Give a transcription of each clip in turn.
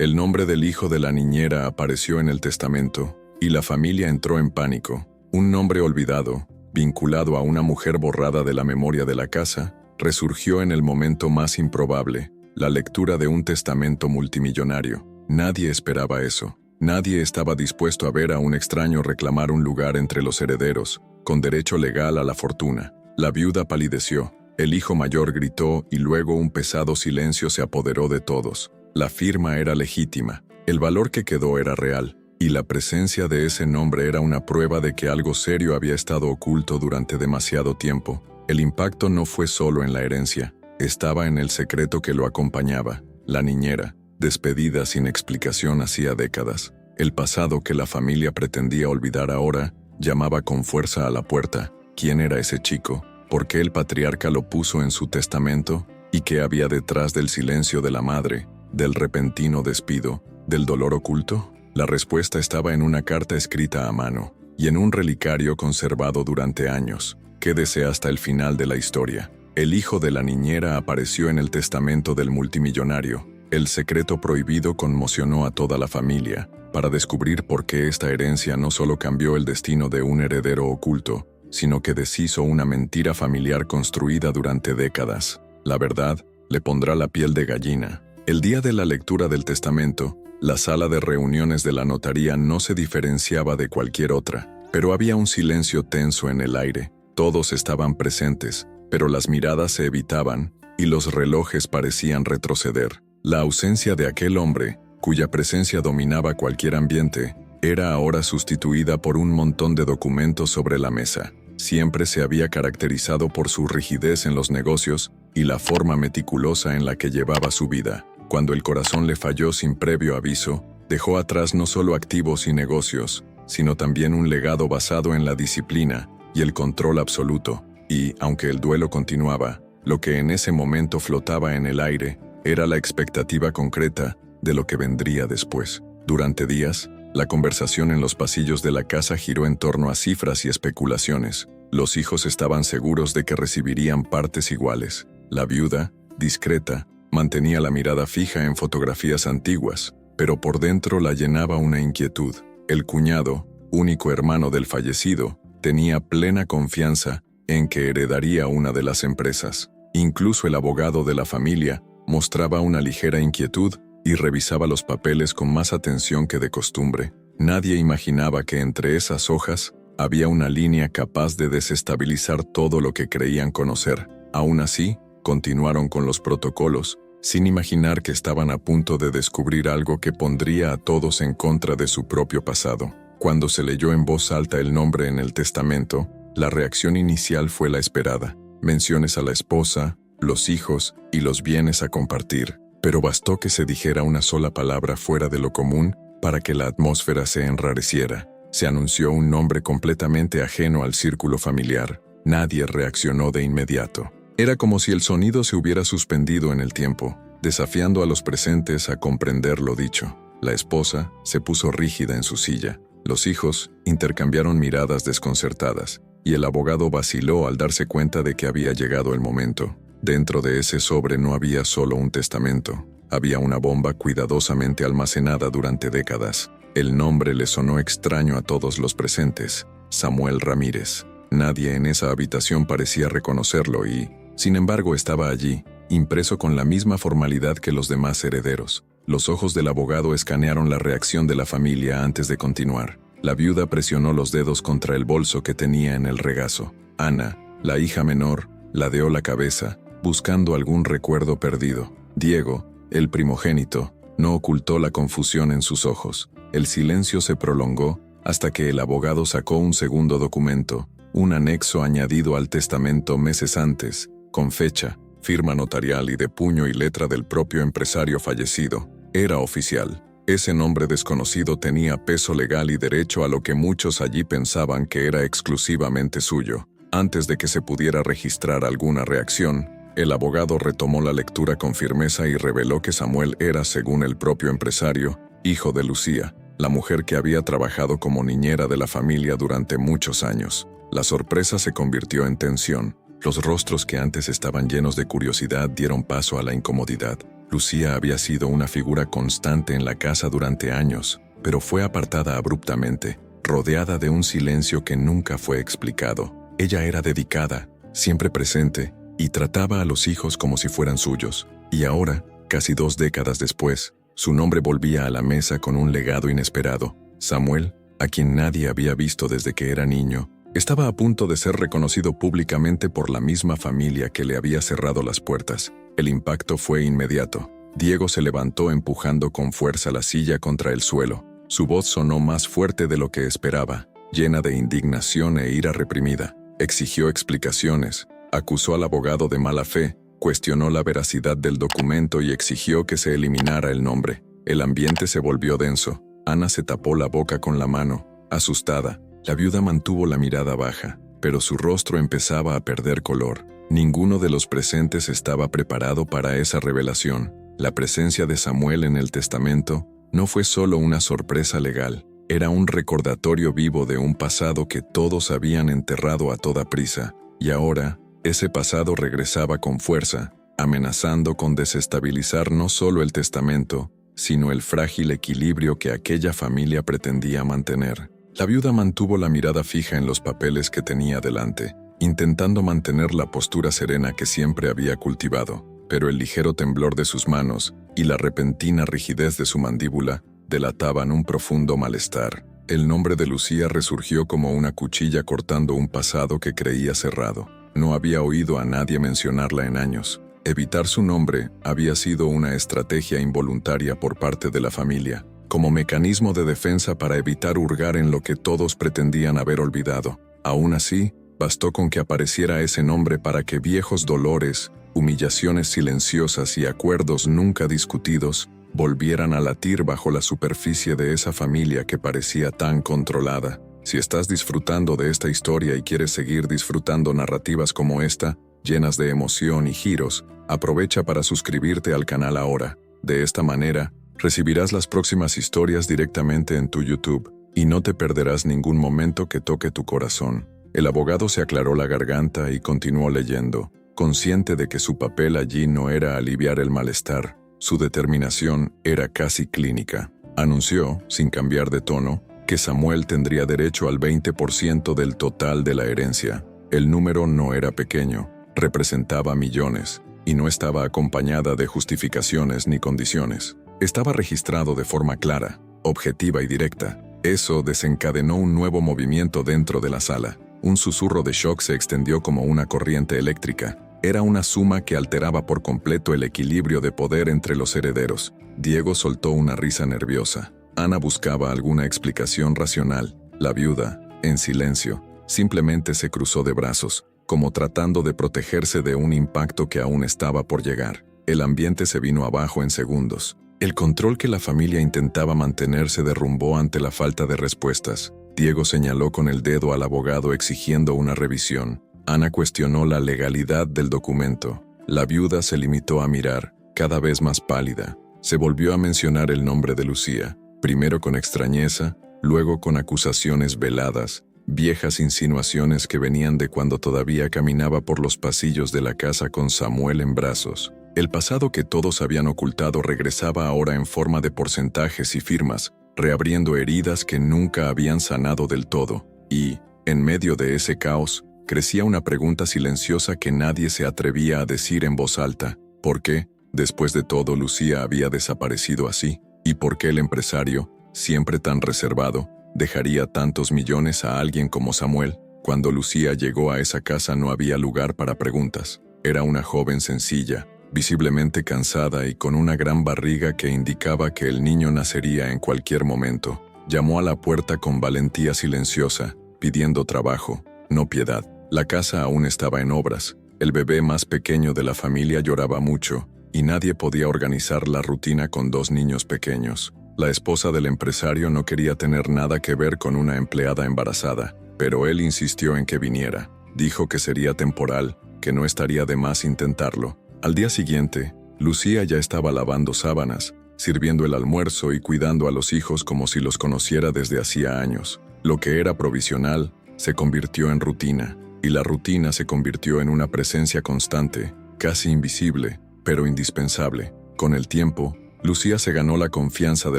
El nombre del hijo de la niñera apareció en el testamento, y la familia entró en pánico. Un nombre olvidado, vinculado a una mujer borrada de la memoria de la casa, resurgió en el momento más improbable, la lectura de un testamento multimillonario. Nadie esperaba eso. Nadie estaba dispuesto a ver a un extraño reclamar un lugar entre los herederos, con derecho legal a la fortuna. La viuda palideció, el hijo mayor gritó y luego un pesado silencio se apoderó de todos. La firma era legítima, el valor que quedó era real, y la presencia de ese nombre era una prueba de que algo serio había estado oculto durante demasiado tiempo. El impacto no fue solo en la herencia, estaba en el secreto que lo acompañaba, la niñera, despedida sin explicación hacía décadas. El pasado que la familia pretendía olvidar ahora, llamaba con fuerza a la puerta. ¿Quién era ese chico? ¿Por qué el patriarca lo puso en su testamento? ¿Y qué había detrás del silencio de la madre, del repentino despido, del dolor oculto? La respuesta estaba en una carta escrita a mano, y en un relicario conservado durante años. Quédese hasta el final de la historia. El hijo de la niñera apareció en el testamento del multimillonario. El secreto prohibido conmocionó a toda la familia, para descubrir por qué esta herencia no solo cambió el destino de un heredero oculto, sino que deshizo una mentira familiar construida durante décadas. La verdad le pondrá la piel de gallina. El día de la lectura del testamento, la sala de reuniones de la notaría no se diferenciaba de cualquier otra, pero había un silencio tenso en el aire. Todos estaban presentes, pero las miradas se evitaban y los relojes parecían retroceder. La ausencia de aquel hombre, cuya presencia dominaba cualquier ambiente, era ahora sustituida por un montón de documentos sobre la mesa. Siempre se había caracterizado por su rigidez en los negocios y la forma meticulosa en la que llevaba su vida. Cuando el corazón le falló sin previo aviso, dejó atrás no solo activos y negocios, sino también un legado basado en la disciplina y el control absoluto. Y, aunque el duelo continuaba, lo que en ese momento flotaba en el aire era la expectativa concreta de lo que vendría después. Durante días, la conversación en los pasillos de la casa giró en torno a cifras y especulaciones. Los hijos estaban seguros de que recibirían partes iguales. La viuda, discreta, mantenía la mirada fija en fotografías antiguas, pero por dentro la llenaba una inquietud. El cuñado, único hermano del fallecido, tenía plena confianza en que heredaría una de las empresas. Incluso el abogado de la familia mostraba una ligera inquietud y revisaba los papeles con más atención que de costumbre. Nadie imaginaba que entre esas hojas había una línea capaz de desestabilizar todo lo que creían conocer. Aún así, continuaron con los protocolos, sin imaginar que estaban a punto de descubrir algo que pondría a todos en contra de su propio pasado. Cuando se leyó en voz alta el nombre en el testamento, la reacción inicial fue la esperada. Menciones a la esposa, los hijos y los bienes a compartir. Pero bastó que se dijera una sola palabra fuera de lo común para que la atmósfera se enrareciera. Se anunció un nombre completamente ajeno al círculo familiar. Nadie reaccionó de inmediato. Era como si el sonido se hubiera suspendido en el tiempo, desafiando a los presentes a comprender lo dicho. La esposa se puso rígida en su silla. Los hijos intercambiaron miradas desconcertadas, y el abogado vaciló al darse cuenta de que había llegado el momento. Dentro de ese sobre no había solo un testamento, había una bomba cuidadosamente almacenada durante décadas. El nombre le sonó extraño a todos los presentes: Samuel Ramírez. Nadie en esa habitación parecía reconocerlo y, sin embargo, estaba allí, impreso con la misma formalidad que los demás herederos. Los ojos del abogado escanearon la reacción de la familia antes de continuar. La viuda presionó los dedos contra el bolso que tenía en el regazo. Ana, la hija menor, ladeó la cabeza, buscando algún recuerdo perdido. Diego, el primogénito, no ocultó la confusión en sus ojos. El silencio se prolongó hasta que el abogado sacó un segundo documento, un anexo añadido al testamento meses antes, con fecha, firma notarial y de puño y letra del propio empresario fallecido. Era oficial. Ese nombre desconocido tenía peso legal y derecho a lo que muchos allí pensaban que era exclusivamente suyo. Antes de que se pudiera registrar alguna reacción, el abogado retomó la lectura con firmeza y reveló que Samuel era, según el propio empresario, hijo de Lucía, la mujer que había trabajado como niñera de la familia durante muchos años. La sorpresa se convirtió en tensión. Los rostros que antes estaban llenos de curiosidad dieron paso a la incomodidad. Lucía había sido una figura constante en la casa durante años, pero fue apartada abruptamente, rodeada de un silencio que nunca fue explicado. Ella era dedicada, siempre presente, y trataba a los hijos como si fueran suyos. Y ahora, casi 2 décadas después, su nombre volvía a la mesa con un legado inesperado. Samuel, a quien nadie había visto desde que era niño, estaba a punto de ser reconocido públicamente por la misma familia que le había cerrado las puertas. El impacto fue inmediato. Diego se levantó empujando con fuerza la silla contra el suelo. Su voz sonó más fuerte de lo que esperaba, llena de indignación e ira reprimida. Exigió explicaciones, acusó al abogado de mala fe, cuestionó la veracidad del documento y exigió que se eliminara el nombre. El ambiente se volvió denso. Ana se tapó la boca con la mano, asustada. La viuda mantuvo la mirada baja, pero su rostro empezaba a perder color. Ninguno de los presentes estaba preparado para esa revelación. La presencia de Samuel en el testamento no fue solo una sorpresa legal, era un recordatorio vivo de un pasado que todos habían enterrado a toda prisa, y ahora, ese pasado regresaba con fuerza, amenazando con desestabilizar no solo el testamento, sino el frágil equilibrio que aquella familia pretendía mantener. La viuda mantuvo la mirada fija en los papeles que tenía delante, intentando mantener la postura serena que siempre había cultivado, pero el ligero temblor de sus manos y la repentina rigidez de su mandíbula delataban un profundo malestar. El nombre de Lucía resurgió como una cuchilla cortando un pasado que creía cerrado. No había oído a nadie mencionarla en años. Evitar su nombre había sido una estrategia involuntaria por parte de la familia, como mecanismo de defensa para evitar hurgar en lo que todos pretendían haber olvidado. Aún así, bastó con que apareciera ese nombre para que viejos dolores, humillaciones silenciosas y acuerdos nunca discutidos volvieran a latir bajo la superficie de esa familia que parecía tan controlada. Si estás disfrutando de esta historia y quieres seguir disfrutando narrativas como esta, llenas de emoción y giros, aprovecha para suscribirte al canal ahora. De esta manera, recibirás las próximas historias directamente en tu YouTube y no te perderás ningún momento que toque tu corazón. El abogado se aclaró la garganta y continuó leyendo, consciente de que su papel allí no era aliviar el malestar. Su determinación era casi clínica. Anunció, sin cambiar de tono, que Samuel tendría derecho al 20% del total de la herencia. El número no era pequeño, representaba millones, y no estaba acompañada de justificaciones ni condiciones. Estaba registrado de forma clara, objetiva y directa. Eso desencadenó un nuevo movimiento dentro de la sala. Un susurro de shock se extendió como una corriente eléctrica. Era una suma que alteraba por completo el equilibrio de poder entre los herederos. Diego soltó una risa nerviosa. Ana buscaba alguna explicación racional. La viuda, en silencio, simplemente se cruzó de brazos, como tratando de protegerse de un impacto que aún estaba por llegar. El ambiente se vino abajo en segundos. El control que la familia intentaba mantener se derrumbó ante la falta de respuestas. Diego señaló con el dedo al abogado exigiendo una revisión. Ana cuestionó la legalidad del documento. La viuda se limitó a mirar, cada vez más pálida. Se volvió a mencionar el nombre de Lucía, primero con extrañeza, luego con acusaciones veladas, viejas insinuaciones que venían de cuando todavía caminaba por los pasillos de la casa con Samuel en brazos. El pasado que todos habían ocultado regresaba ahora en forma de porcentajes y firmas, reabriendo heridas que nunca habían sanado del todo. Y, en medio de ese caos, crecía una pregunta silenciosa que nadie se atrevía a decir en voz alta. ¿Por qué, después de todo, Lucía había desaparecido así? ¿Y por qué el empresario, siempre tan reservado, dejaría tantos millones a alguien como Samuel? Cuando Lucía llegó a esa casa no había lugar para preguntas. Era una joven sencilla, visiblemente cansada y con una gran barriga que indicaba que el niño nacería en cualquier momento. Llamó a la puerta con valentía silenciosa, pidiendo trabajo, no piedad. La casa aún estaba en obras, el bebé más pequeño de la familia lloraba mucho, y nadie podía organizar la rutina con 2 niños pequeños. La esposa del empresario no quería tener nada que ver con una empleada embarazada, pero él insistió en que viniera. Dijo que sería temporal, que no estaría de más intentarlo. Al día siguiente, Lucía ya estaba lavando sábanas, sirviendo el almuerzo y cuidando a los hijos como si los conociera desde hacía años. Lo que era provisional se convirtió en rutina, y la rutina se convirtió en una presencia constante, casi invisible, pero indispensable. Con el tiempo, Lucía se ganó la confianza de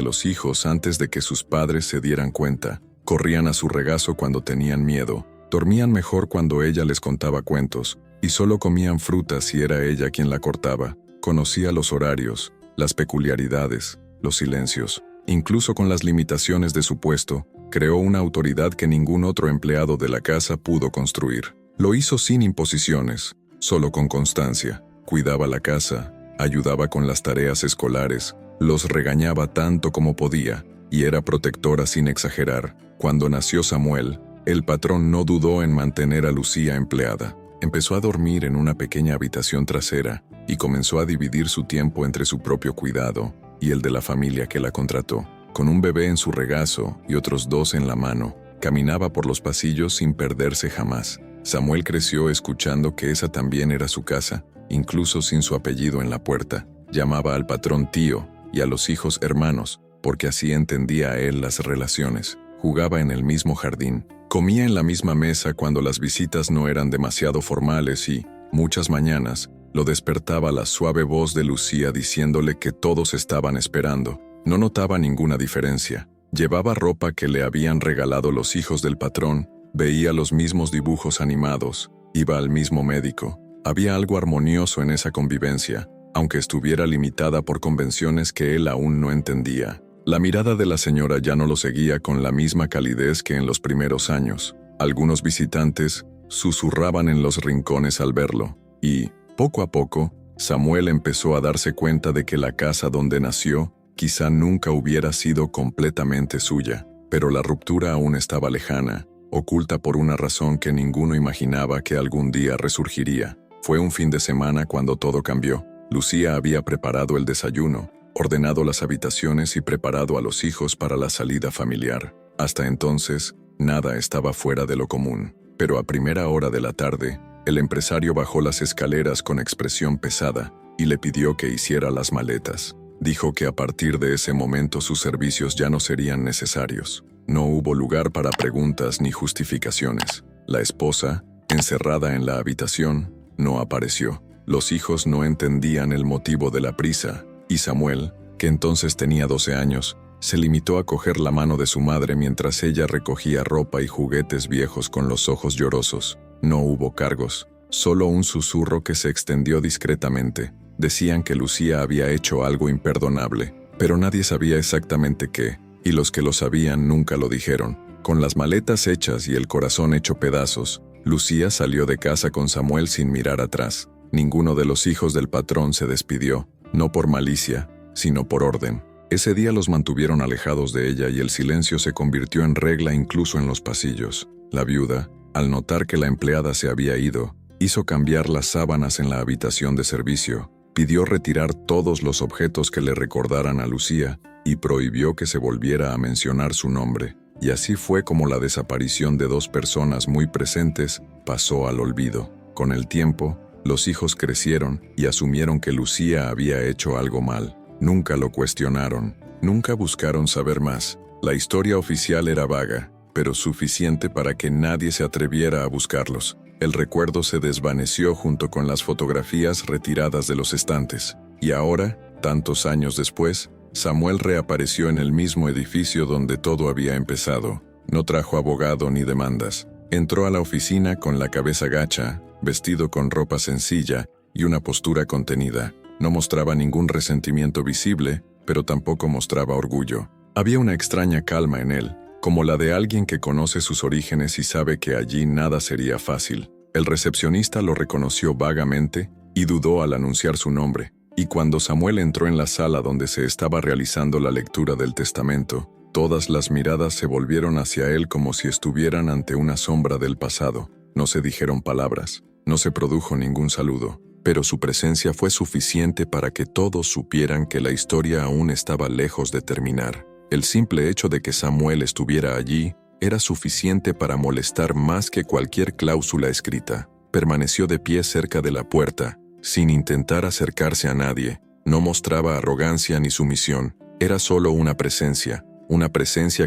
los hijos antes de que sus padres se dieran cuenta. Corrían a su regazo cuando tenían miedo, dormían mejor cuando ella les contaba cuentos, y solo comían frutas si era ella quien la cortaba. Conocía los horarios, las peculiaridades, los silencios. Incluso con las limitaciones de su puesto, creó una autoridad que ningún otro empleado de la casa pudo construir. Lo hizo sin imposiciones, solo con constancia. Cuidaba la casa, ayudaba con las tareas escolares, los regañaba tanto como podía, y era protectora sin exagerar. Cuando nació Samuel, el patrón no dudó en mantener a Lucía empleada. Empezó a dormir en una pequeña habitación trasera y comenzó a dividir su tiempo entre su propio cuidado y el de la familia que la contrató. Con un bebé en su regazo y otros 2 en la mano, caminaba por los pasillos sin perderse jamás. Samuel creció escuchando que esa también era su casa, incluso sin su apellido en la puerta. Llamaba al patrón tío y a los hijos hermanos, porque así entendía a él las relaciones. Jugaba en el mismo jardín, comía en la misma mesa cuando las visitas no eran demasiado formales y, muchas mañanas, lo despertaba la suave voz de Lucía diciéndole que todos estaban esperando. No notaba ninguna diferencia. Llevaba ropa que le habían regalado los hijos del patrón, veía los mismos dibujos animados, iba al mismo médico. Había algo armonioso en esa convivencia, aunque estuviera limitada por convenciones que él aún no entendía. La mirada de la señora ya no lo seguía con la misma calidez que en los primeros años. Algunos visitantes susurraban en los rincones al verlo, y, poco a poco, Samuel empezó a darse cuenta de que la casa donde nació quizá nunca hubiera sido completamente suya, pero la ruptura aún estaba lejana, oculta por una razón que ninguno imaginaba que algún día resurgiría. Fue un fin de semana cuando todo cambió. Lucía había preparado el desayuno, ordenado las habitaciones y preparado a los hijos para la salida familiar. Hasta entonces, nada estaba fuera de lo común. Pero a primera hora de la tarde, el empresario bajó las escaleras con expresión pesada y le pidió que hiciera las maletas. Dijo que a partir de ese momento sus servicios ya no serían necesarios. No hubo lugar para preguntas ni justificaciones. La esposa, encerrada en la habitación, no apareció. Los hijos no entendían el motivo de la prisa, y Samuel, que entonces tenía 12 años, se limitó a coger la mano de su madre mientras ella recogía ropa y juguetes viejos con los ojos llorosos. No hubo cargos, solo un susurro que se extendió discretamente. Decían que Lucía había hecho algo imperdonable, pero nadie sabía exactamente qué, y los que lo sabían nunca lo dijeron. Con las maletas hechas y el corazón hecho pedazos, Lucía salió de casa con Samuel sin mirar atrás. Ninguno de los hijos del patrón se despidió, no por malicia, sino por orden. Ese día los mantuvieron alejados de ella y el silencio se convirtió en regla incluso en los pasillos. La viuda, al notar que la empleada se había ido, hizo cambiar las sábanas en la habitación de servicio, pidió retirar todos los objetos que le recordaran a Lucía y prohibió que se volviera a mencionar su nombre. Y así fue como la desaparición de 2 personas muy presentes pasó al olvido. Con el tiempo, los hijos crecieron y asumieron que Lucía había hecho algo mal. Nunca lo cuestionaron, nunca buscaron saber más. La historia oficial era vaga, pero suficiente para que nadie se atreviera a buscarlos. El recuerdo se desvaneció junto con las fotografías retiradas de los estantes. Y ahora, tantos años después, Samuel reapareció en el mismo edificio donde todo había empezado. No trajo abogado ni demandas. Entró a la oficina con la cabeza gacha, vestido con ropa sencilla y una postura contenida. No mostraba ningún resentimiento visible, pero tampoco mostraba orgullo. Había una extraña calma en él, como la de alguien que conoce sus orígenes y sabe que allí nada sería fácil. El recepcionista lo reconoció vagamente y dudó al anunciar su nombre. Y cuando Samuel entró en la sala donde se estaba realizando la lectura del testamento, todas las miradas se volvieron hacia él como si estuvieran ante una sombra del pasado. No se dijeron palabras, no se produjo ningún saludo, pero su presencia fue suficiente para que todos supieran que la historia aún estaba lejos de terminar. El simple hecho de que Samuel estuviera allí era suficiente para molestar más que cualquier cláusula escrita. Permaneció de pie cerca de la puerta, sin intentar acercarse a nadie. No mostraba arrogancia ni sumisión, era solo una presencia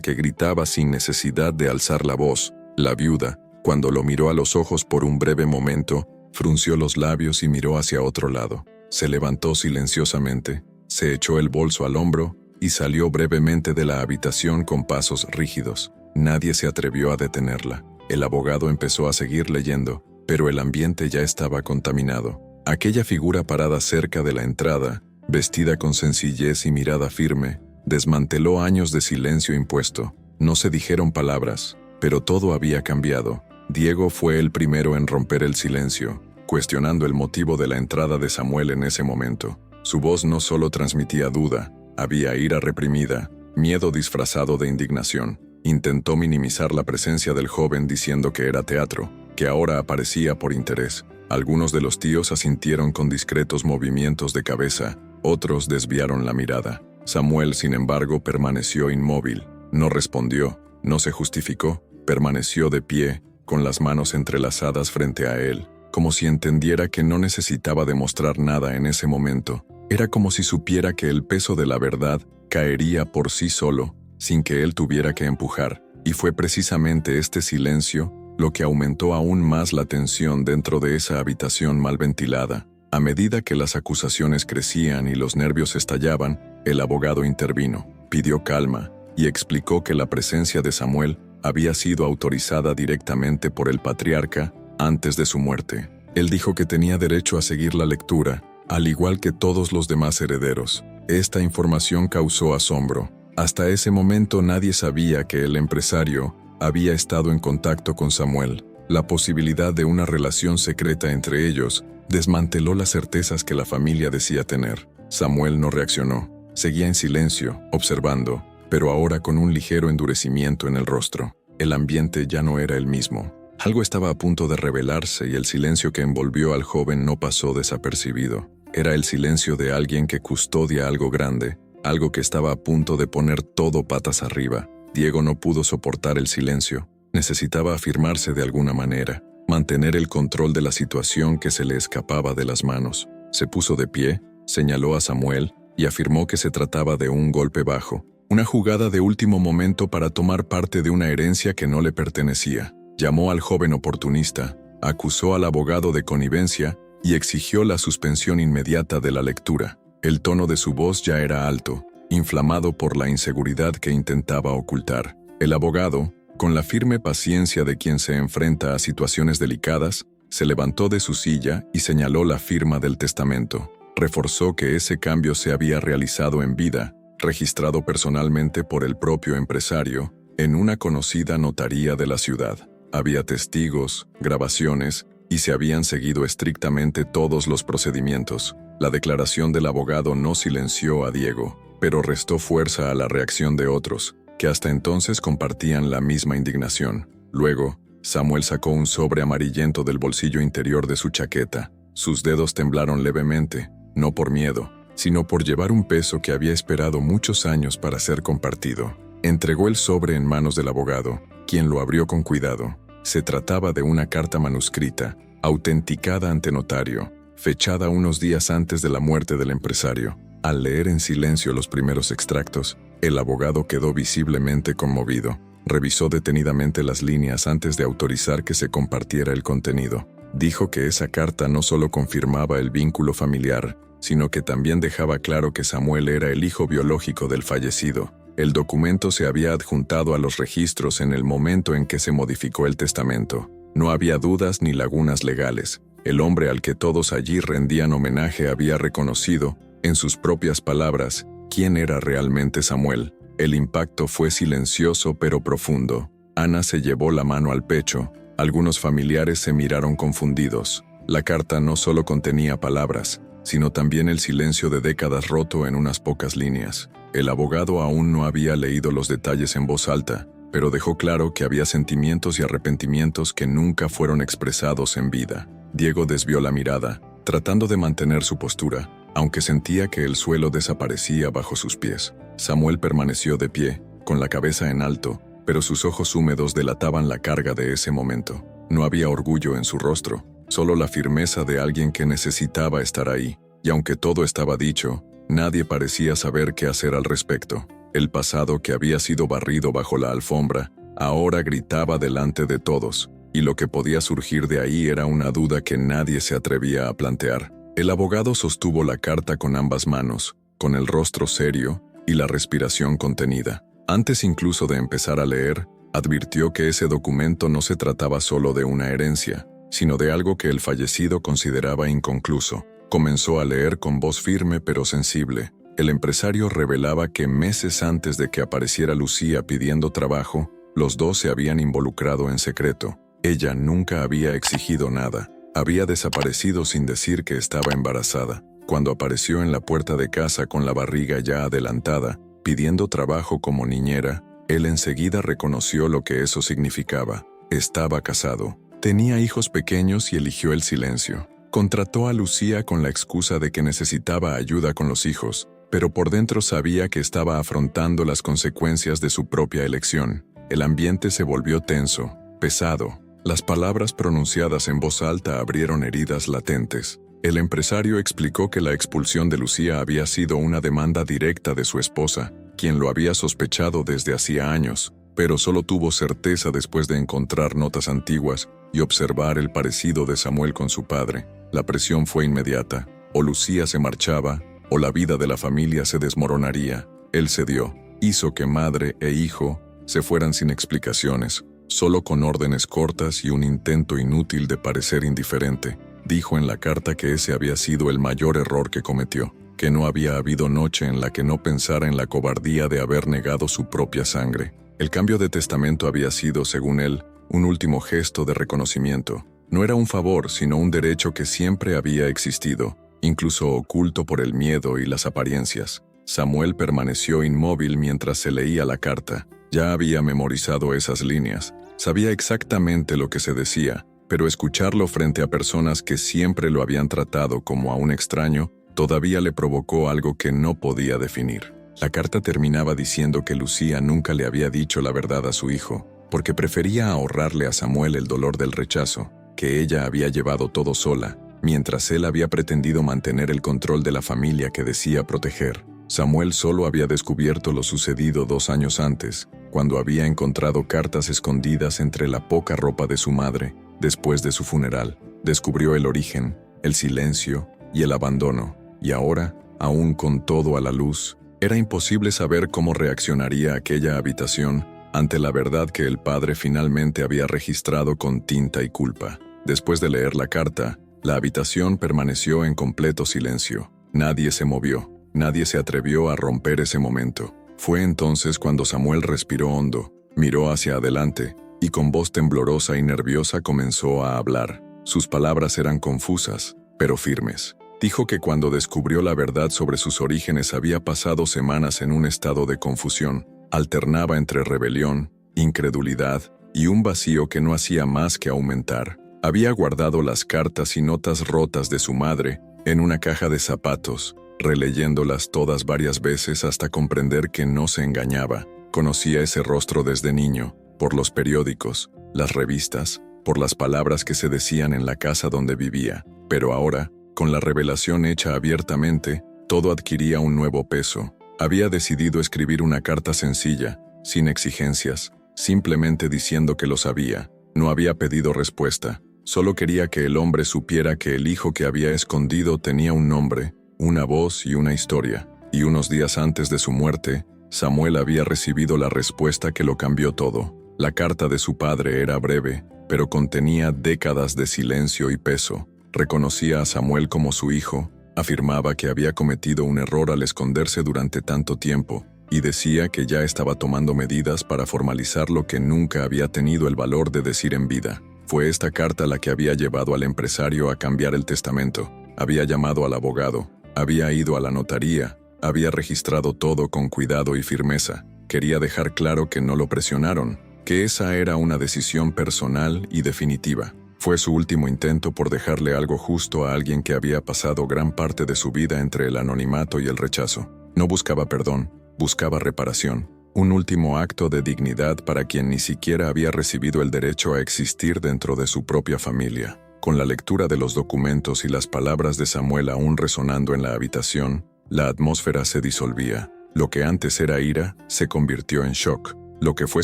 que gritaba sin necesidad de alzar la voz. La viuda, cuando lo miró a los ojos por un breve momento, frunció los labios y miró hacia otro lado. Se levantó silenciosamente, se echó el bolso al hombro y salió brevemente de la habitación con pasos rígidos. Nadie se atrevió a detenerla. El abogado empezó a seguir leyendo, pero el ambiente ya estaba contaminado. Aquella figura parada cerca de la entrada, vestida con sencillez y mirada firme, desmanteló años de silencio impuesto. No se dijeron palabras, pero todo había cambiado. Diego fue el primero en romper el silencio, cuestionando el motivo de la entrada de Samuel en ese momento. Su voz no solo transmitía duda, había ira reprimida, miedo disfrazado de indignación. Intentó minimizar la presencia del joven diciendo que era teatro, que ahora aparecía por interés. Algunos de los tíos asintieron con discretos movimientos de cabeza, otros desviaron la mirada. Samuel, sin embargo, permaneció inmóvil. No respondió, no se justificó, permaneció de pie, con las manos entrelazadas frente a él, como si entendiera que no necesitaba demostrar nada en ese momento. Era como si supiera que el peso de la verdad caería por sí solo, sin que él tuviera que empujar, y fue precisamente este silencio lo que aumentó aún más la tensión dentro de esa habitación mal ventilada. A medida que las acusaciones crecían y los nervios estallaban, el abogado intervino, pidió calma y explicó que la presencia de Samuel había sido autorizada directamente por el patriarca antes de su muerte. Él dijo que tenía derecho a seguir la lectura, al igual que todos los demás herederos. Esta información causó asombro. Hasta ese momento nadie sabía que el empresario había estado en contacto con Samuel. La posibilidad de una relación secreta entre ellos desmanteló las certezas que la familia decía tener. Samuel no reaccionó. Seguía en silencio, observando, pero ahora con un ligero endurecimiento en el rostro. El ambiente ya no era el mismo. Algo estaba a punto de revelarse y el silencio que envolvió al joven no pasó desapercibido. Era el silencio de alguien que custodia algo grande, algo que estaba a punto de poner todo patas arriba. Diego no pudo soportar el silencio. Necesitaba afirmarse de alguna manera, mantener el control de la situación que se le escapaba de las manos. Se puso de pie, señaló a Samuel y afirmó que se trataba de un golpe bajo, una jugada de último momento para tomar parte de una herencia que no le pertenecía. Llamó al joven oportunista, acusó al abogado de connivencia y exigió la suspensión inmediata de la lectura. El tono de su voz ya era alto, inflamado por la inseguridad que intentaba ocultar. El abogado, con la firme paciencia de quien se enfrenta a situaciones delicadas, se levantó de su silla y señaló la firma del testamento. Reforzó que ese cambio se había realizado en vida, registrado personalmente por el propio empresario, en una conocida notaría de la ciudad. Había testigos, grabaciones, y se habían seguido estrictamente todos los procedimientos. La declaración del abogado no silenció a Diego, pero restó fuerza a la reacción de otros, que hasta entonces compartían la misma indignación. Luego, Samuel sacó un sobre amarillento del bolsillo interior de su chaqueta. Sus dedos temblaron levemente, no por miedo, sino por llevar un peso que había esperado muchos años para ser compartido. Entregó el sobre en manos del abogado, quien lo abrió con cuidado. Se trataba de una carta manuscrita, autenticada ante notario, fechada unos días antes de la muerte del empresario. Al leer en silencio los primeros extractos, el abogado quedó visiblemente conmovido. Revisó detenidamente las líneas antes de autorizar que se compartiera el contenido. Dijo que esa carta no solo confirmaba el vínculo familiar, sino que también dejaba claro que Samuel era el hijo biológico del fallecido. El documento se había adjuntado a los registros en el momento en que se modificó el testamento. No había dudas ni lagunas legales. El hombre al que todos allí rendían homenaje había reconocido, en sus propias palabras, quién era realmente Samuel. El impacto fue silencioso pero profundo. Ana se llevó la mano al pecho. Algunos familiares se miraron confundidos. La carta no solo contenía palabras, sino también el silencio de décadas roto en unas pocas líneas. El abogado aún no había leído los detalles en voz alta, pero dejó claro que había sentimientos y arrepentimientos que nunca fueron expresados en vida. Diego desvió la mirada, tratando de mantener su postura, aunque sentía que el suelo desaparecía bajo sus pies. Samuel permaneció de pie, con la cabeza en alto, pero sus ojos húmedos delataban la carga de ese momento. No había orgullo en su rostro, solo la firmeza de alguien que necesitaba estar ahí, y aunque todo estaba dicho, nadie parecía saber qué hacer al respecto. El pasado que había sido barrido bajo la alfombra, ahora gritaba delante de todos, y lo que podía surgir de ahí era una duda que nadie se atrevía a plantear. El abogado sostuvo la carta con ambas manos, con el rostro serio y la respiración contenida. Antes incluso de empezar a leer, advirtió que ese documento no se trataba solo de una herencia, sino de algo que el fallecido consideraba inconcluso. Comenzó a leer con voz firme pero sensible. El empresario revelaba que meses antes de que apareciera Lucía pidiendo trabajo, los dos se habían involucrado en secreto. Ella nunca había exigido nada. Había desaparecido sin decir que estaba embarazada. Cuando apareció en la puerta de casa con la barriga ya adelantada, pidiendo trabajo como niñera, él enseguida reconoció lo que eso significaba. Estaba casado. Tenía hijos pequeños y eligió el silencio. Contrató a Lucía con la excusa de que necesitaba ayuda con los hijos, pero por dentro sabía que estaba afrontando las consecuencias de su propia elección. El ambiente se volvió tenso, pesado. Las palabras pronunciadas en voz alta abrieron heridas latentes. El empresario explicó que la expulsión de Lucía había sido una demanda directa de su esposa, quien lo había sospechado desde hacía años, pero solo tuvo certeza después de encontrar notas antiguas y observar el parecido de Samuel con su padre. La presión fue inmediata. O Lucía se marchaba, o la vida de la familia se desmoronaría. Él cedió. Hizo que madre e hijo se fueran sin explicaciones, solo con órdenes cortas y un intento inútil de parecer indiferente. Dijo en la carta que ese había sido el mayor error que cometió, que no había habido noche en la que no pensara en la cobardía de haber negado su propia sangre. El cambio de testamento había sido, según él, un último gesto de reconocimiento. No era un favor, sino un derecho que siempre había existido, incluso oculto por el miedo y las apariencias. Samuel permaneció inmóvil mientras se leía la carta. Ya había memorizado esas líneas. Sabía exactamente lo que se decía, pero escucharlo frente a personas que siempre lo habían tratado como a un extraño, todavía le provocó algo que no podía definir. La carta terminaba diciendo que Lucía nunca le había dicho la verdad a su hijo, porque prefería ahorrarle a Samuel el dolor del rechazo, que ella había llevado todo sola, mientras él había pretendido mantener el control de la familia que decía proteger. Samuel solo había descubierto lo sucedido 2 años antes, cuando había encontrado cartas escondidas entre la poca ropa de su madre, después de su funeral. Descubrió el origen, el silencio y el abandono, y ahora, aún con todo a la luz, era imposible saber cómo reaccionaría aquella habitación ante la verdad que el padre finalmente había registrado con tinta y culpa. Después de leer la carta, la habitación permaneció en completo silencio. Nadie se movió. Nadie se atrevió a romper ese momento. Fue entonces cuando Samuel respiró hondo, miró hacia adelante y con voz temblorosa y nerviosa comenzó a hablar. Sus palabras eran confusas, pero firmes. Dijo que cuando descubrió la verdad sobre sus orígenes había pasado semanas en un estado de confusión. Alternaba entre rebelión, incredulidad y un vacío que no hacía más que aumentar. Había guardado las cartas y notas rotas de su madre en una caja de zapatos, releyéndolas todas varias veces hasta comprender que no se engañaba. Conocía ese rostro desde niño, por los periódicos, las revistas, por las palabras que se decían en la casa donde vivía. Pero ahora, con la revelación hecha abiertamente, todo adquiría un nuevo peso. Había decidido escribir una carta sencilla, sin exigencias, simplemente diciendo que lo sabía. No había pedido respuesta. Solo quería que el hombre supiera que el hijo que había escondido tenía un nombre, una voz y una historia. Y unos días antes de su muerte, Samuel había recibido la respuesta que lo cambió todo. La carta de su padre era breve, pero contenía décadas de silencio y peso. Reconocía a Samuel como su hijo, afirmaba que había cometido un error al esconderse durante tanto tiempo, y decía que ya estaba tomando medidas para formalizar lo que nunca había tenido el valor de decir en vida. Fue esta carta la que había llevado al empresario a cambiar el testamento. Había llamado al abogado, había ido a la notaría, había registrado todo con cuidado y firmeza. Quería dejar claro que no lo presionaron, que esa era una decisión personal y definitiva. Fue su último intento por dejarle algo justo a alguien que había pasado gran parte de su vida entre el anonimato y el rechazo. No buscaba perdón, buscaba reparación. Un último acto de dignidad para quien ni siquiera había recibido el derecho a existir dentro de su propia familia. Con la lectura de los documentos y las palabras de Samuel aún resonando en la habitación, la atmósfera se disolvía. Lo que antes era ira se convirtió en shock. Lo que fue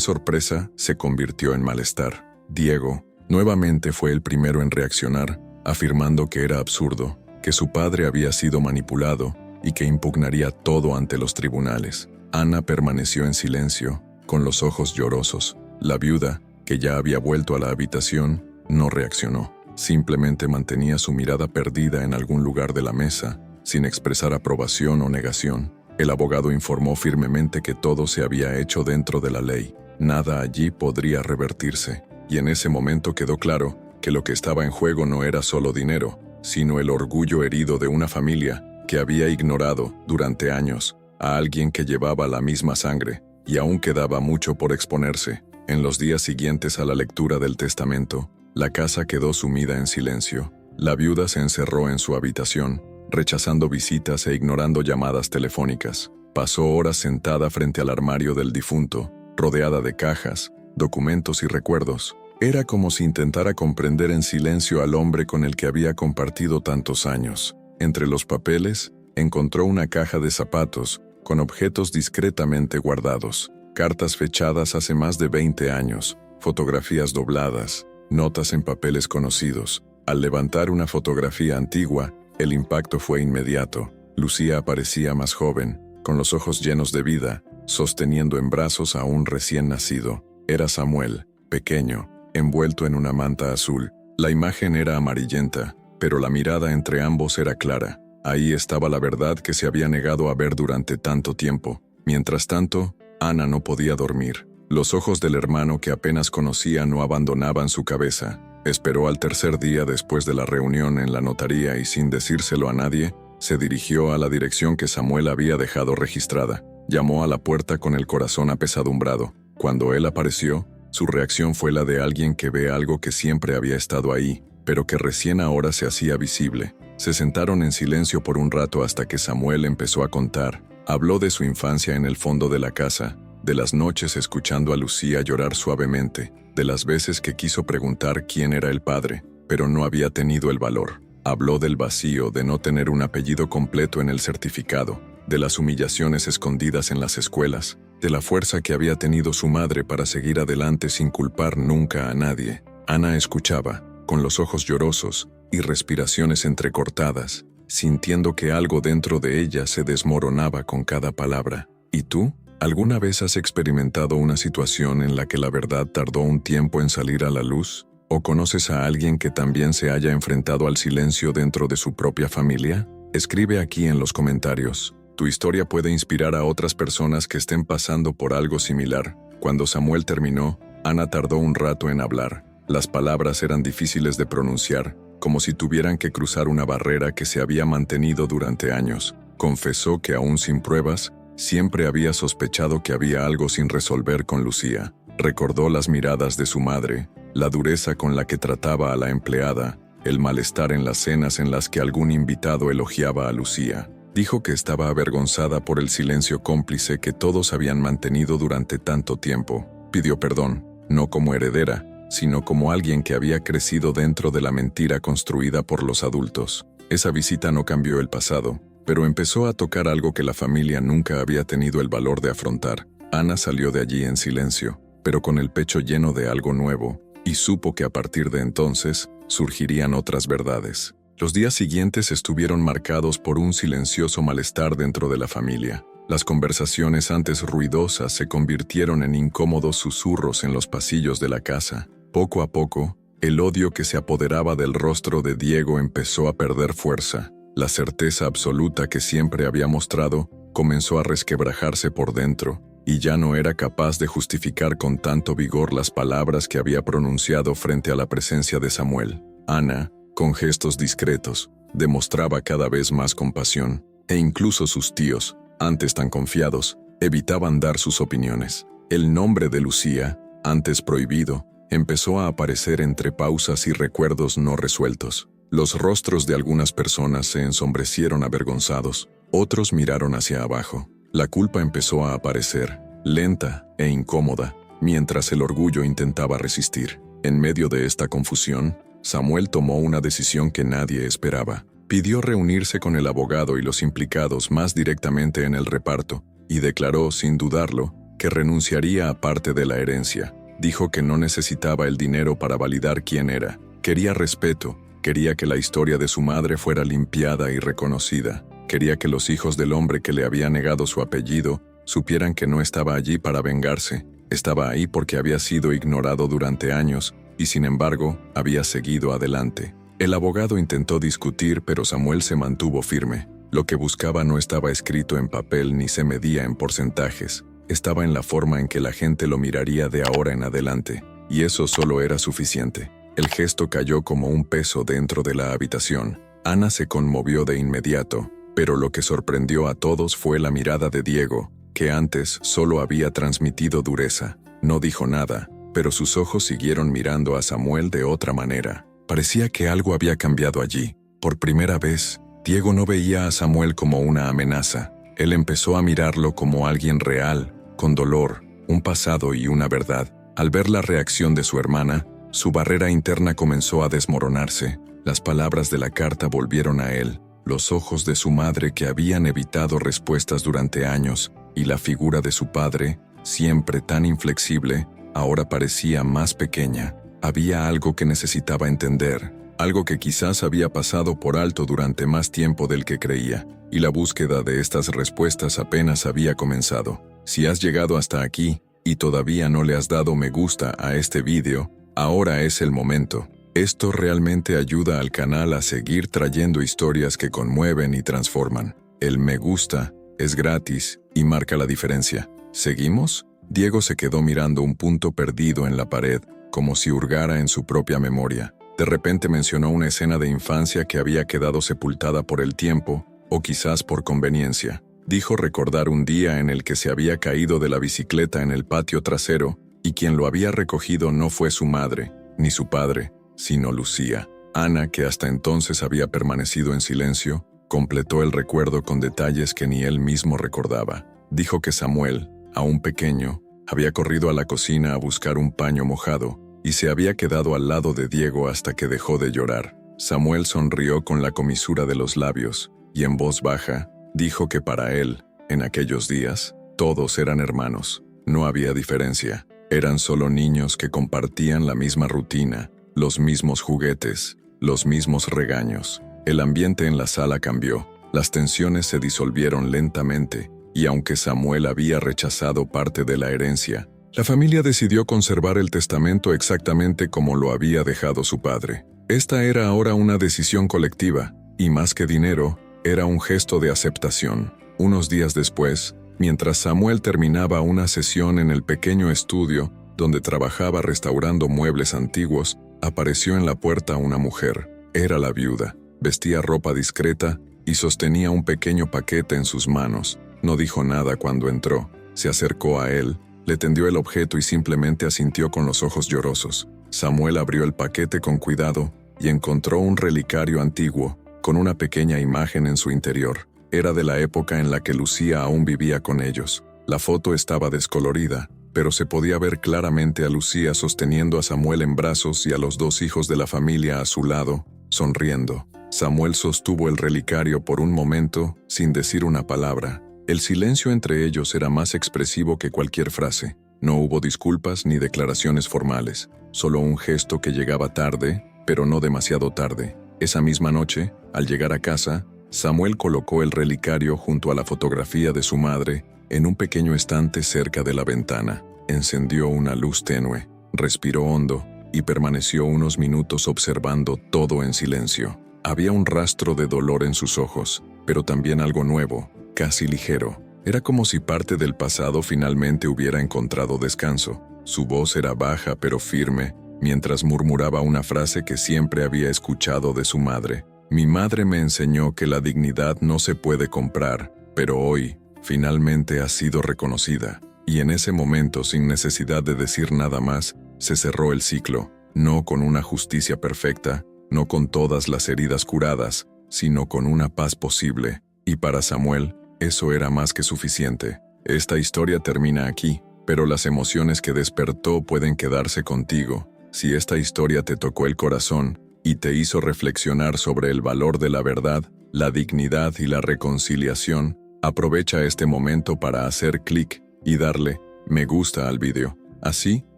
sorpresa se convirtió en malestar. Diego, nuevamente fue el primero en reaccionar, afirmando que era absurdo, que su padre había sido manipulado y que impugnaría todo ante los tribunales. Ana permaneció en silencio, con los ojos llorosos. La viuda, que ya había vuelto a la habitación, no reaccionó. Simplemente mantenía su mirada perdida en algún lugar de la mesa, sin expresar aprobación o negación. El abogado informó firmemente que todo se había hecho dentro de la ley. Nada allí podría revertirse, y en ese momento quedó claro que lo que estaba en juego no era solo dinero, sino el orgullo herido de una familia que había ignorado durante años a alguien que llevaba la misma sangre, y aún quedaba mucho por exponerse. En los días siguientes a la lectura del testamento, la casa quedó sumida en silencio. La viuda se encerró en su habitación, rechazando visitas e ignorando llamadas telefónicas. Pasó horas sentada frente al armario del difunto, rodeada de cajas, documentos y recuerdos. Era como si intentara comprender en silencio al hombre con el que había compartido tantos años. Entre los papeles, encontró una caja de zapatos, con objetos discretamente guardados, cartas fechadas hace más de 20 años, fotografías dobladas, notas en papeles conocidos. Al levantar una fotografía antigua, el impacto fue inmediato. Lucía aparecía más joven, con los ojos llenos de vida, sosteniendo en brazos a un recién nacido. Era Samuel, pequeño, envuelto en una manta azul. La imagen era amarillenta, pero la mirada entre ambos era clara. Ahí estaba la verdad que se había negado a ver durante tanto tiempo. Mientras tanto, Ana no podía dormir. Los ojos del hermano que apenas conocía no abandonaban su cabeza. Esperó al tercer día después de la reunión en la notaría y sin decírselo a nadie, se dirigió a la dirección que Samuel había dejado registrada. Llamó a la puerta con el corazón apesadumbrado. Cuando él apareció, su reacción fue la de alguien que ve algo que siempre había estado ahí, pero que recién ahora se hacía visible. Se sentaron en silencio por un rato hasta que Samuel empezó a contar. Habló de su infancia en el fondo de la casa, de las noches escuchando a Lucía llorar suavemente, de las veces que quiso preguntar quién era el padre, pero no había tenido el valor. Habló del vacío de no tener un apellido completo en el certificado, de las humillaciones escondidas en las escuelas, de la fuerza que había tenido su madre para seguir adelante sin culpar nunca a nadie. Ana escuchaba, con los ojos llorosos y respiraciones entrecortadas, sintiendo que algo dentro de ella se desmoronaba con cada palabra. ¿Y tú? ¿Alguna vez has experimentado una situación en la que la verdad tardó un tiempo en salir a la luz? ¿O conoces a alguien que también se haya enfrentado al silencio dentro de su propia familia? Escribe aquí en los comentarios. Tu historia puede inspirar a otras personas que estén pasando por algo similar. Cuando Samuel terminó, Ana tardó un rato en hablar. Las palabras eran difíciles de pronunciar, como si tuvieran que cruzar una barrera que se había mantenido durante años. Confesó que aún sin pruebas, siempre había sospechado que había algo sin resolver con Lucía. Recordó las miradas de su madre, la dureza con la que trataba a la empleada, el malestar en las cenas en las que algún invitado elogiaba a Lucía. Dijo que estaba avergonzada por el silencio cómplice que todos habían mantenido durante tanto tiempo. Pidió perdón, no como heredera, sino como alguien que había crecido dentro de la mentira construida por los adultos. Esa visita no cambió el pasado, pero empezó a tocar algo que la familia nunca había tenido el valor de afrontar. Ana salió de allí en silencio, pero con el pecho lleno de algo nuevo, y supo que a partir de entonces surgirían otras verdades. Los días siguientes estuvieron marcados por un silencioso malestar dentro de la familia. Las conversaciones antes ruidosas se convirtieron en incómodos susurros en los pasillos de la casa. Poco a poco, el odio que se apoderaba del rostro de Diego empezó a perder fuerza. La certeza absoluta que siempre había mostrado comenzó a resquebrajarse por dentro, y ya no era capaz de justificar con tanto vigor las palabras que había pronunciado frente a la presencia de Samuel. Ana, con gestos discretos, demostraba cada vez más compasión, e incluso sus tíos, antes tan confiados, evitaban dar sus opiniones. El nombre de Lucía, antes prohibido, empezó a aparecer entre pausas y recuerdos no resueltos. Los rostros de algunas personas se ensombrecieron avergonzados, otros miraron hacia abajo. La culpa empezó a aparecer, lenta e incómoda, mientras el orgullo intentaba resistir. En medio de esta confusión, Samuel tomó una decisión que nadie esperaba. Pidió reunirse con el abogado y los implicados más directamente en el reparto, y declaró, sin dudarlo, que renunciaría a parte de la herencia. Dijo que no necesitaba el dinero para validar quién era. Quería respeto, quería que la historia de su madre fuera limpiada y reconocida. Quería que los hijos del hombre que le había negado su apellido supieran que no estaba allí para vengarse. Estaba ahí porque había sido ignorado durante años y, sin embargo, había seguido adelante. El abogado intentó discutir, pero Samuel se mantuvo firme. Lo que buscaba no estaba escrito en papel ni se medía en porcentajes. Estaba en la forma en que la gente lo miraría de ahora en adelante, y eso solo era suficiente. El gesto cayó como un peso dentro de la habitación. Ana se conmovió de inmediato, pero lo que sorprendió a todos fue la mirada de Diego, que antes solo había transmitido dureza. No dijo nada, pero sus ojos siguieron mirando a Samuel de otra manera. Parecía que algo había cambiado allí. Por primera vez, Diego no veía a Samuel como una amenaza. Él empezó a mirarlo como alguien real, con dolor, un pasado y una verdad. Al ver la reacción de su hermana, su barrera interna comenzó a desmoronarse. Las palabras de la carta volvieron a él, los ojos de su madre que habían evitado respuestas durante años, y la figura de su padre, siempre tan inflexible, ahora parecía más pequeña. Había algo que necesitaba entender, algo que quizás había pasado por alto durante más tiempo del que creía, y la búsqueda de estas respuestas apenas había comenzado. Si has llegado hasta aquí y todavía no le has dado me gusta a este vídeo, ahora es el momento. Esto realmente ayuda al canal a seguir trayendo historias que conmueven y transforman. El me gusta es gratis y marca la diferencia. ¿Seguimos? Diego se quedó mirando un punto perdido en la pared, como si hurgara en su propia memoria. De repente mencionó una escena de infancia que había quedado sepultada por el tiempo, o quizás por conveniencia. Dijo recordar un día en el que se había caído de la bicicleta en el patio trasero, y quien lo había recogido no fue su madre, ni su padre, sino Lucía. Ana, que hasta entonces había permanecido en silencio, completó el recuerdo con detalles que ni él mismo recordaba. Dijo que Samuel, aún pequeño, había corrido a la cocina a buscar un paño mojado y se había quedado al lado de Diego hasta que dejó de llorar. Samuel sonrió con la comisura de los labios y en voz baja dijo que para él, en aquellos días, todos eran hermanos. No había diferencia. Eran solo niños que compartían la misma rutina, los mismos juguetes, los mismos regaños. El ambiente en la sala cambió. Las tensiones se disolvieron lentamente. Y aunque Samuel había rechazado parte de la herencia, la familia decidió conservar el testamento exactamente como lo había dejado su padre. Esta era ahora una decisión colectiva, y más que dinero, era un gesto de aceptación. Unos días después, mientras Samuel terminaba una sesión en el pequeño estudio donde trabajaba restaurando muebles antiguos, apareció en la puerta una mujer. Era la viuda. Vestía ropa discreta y sostenía un pequeño paquete en sus manos. No dijo nada cuando entró. Se acercó a él, le tendió el objeto y simplemente asintió con los ojos llorosos. Samuel abrió el paquete con cuidado y encontró un relicario antiguo, con una pequeña imagen en su interior. Era de la época en la que Lucía aún vivía con ellos. La foto estaba descolorida, pero se podía ver claramente a Lucía sosteniendo a Samuel en brazos y a los dos hijos de la familia a su lado, sonriendo. Samuel sostuvo el relicario por un momento, sin decir una palabra. El silencio entre ellos era más expresivo que cualquier frase. No hubo disculpas ni declaraciones formales, solo un gesto que llegaba tarde, pero no demasiado tarde. Esa misma noche, al llegar a casa, Samuel colocó el relicario junto a la fotografía de su madre en un pequeño estante cerca de la ventana. Encendió una luz tenue, respiró hondo y permaneció unos minutos observando todo en silencio. Había un rastro de dolor en sus ojos, pero también algo nuevo, casi ligero. Era como si parte del pasado finalmente hubiera encontrado descanso. Su voz era baja pero firme, mientras murmuraba una frase que siempre había escuchado de su madre. Mi madre me enseñó que la dignidad no se puede comprar, pero hoy, finalmente ha sido reconocida. Y en ese momento, sin necesidad de decir nada más, se cerró el ciclo, no con una justicia perfecta, no con todas las heridas curadas, sino con una paz posible. Y para Samuel, eso era más que suficiente. Esta historia termina aquí, pero las emociones que despertó pueden quedarse contigo. Si esta historia te tocó el corazón y te hizo reflexionar sobre el valor de la verdad, la dignidad y la reconciliación, aprovecha este momento para hacer clic y darle me gusta al video. Así,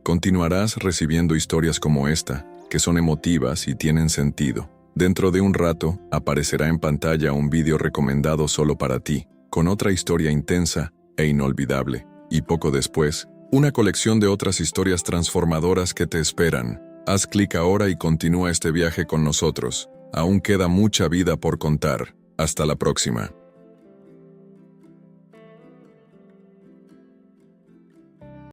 continuarás recibiendo historias como esta, que son emotivas y tienen sentido. Dentro de un rato, aparecerá en pantalla un vídeo recomendado solo para ti, con otra historia intensa e inolvidable. Y poco después, una colección de otras historias transformadoras que te esperan. Haz clic ahora y continúa este viaje con nosotros. Aún queda mucha vida por contar. Hasta la próxima.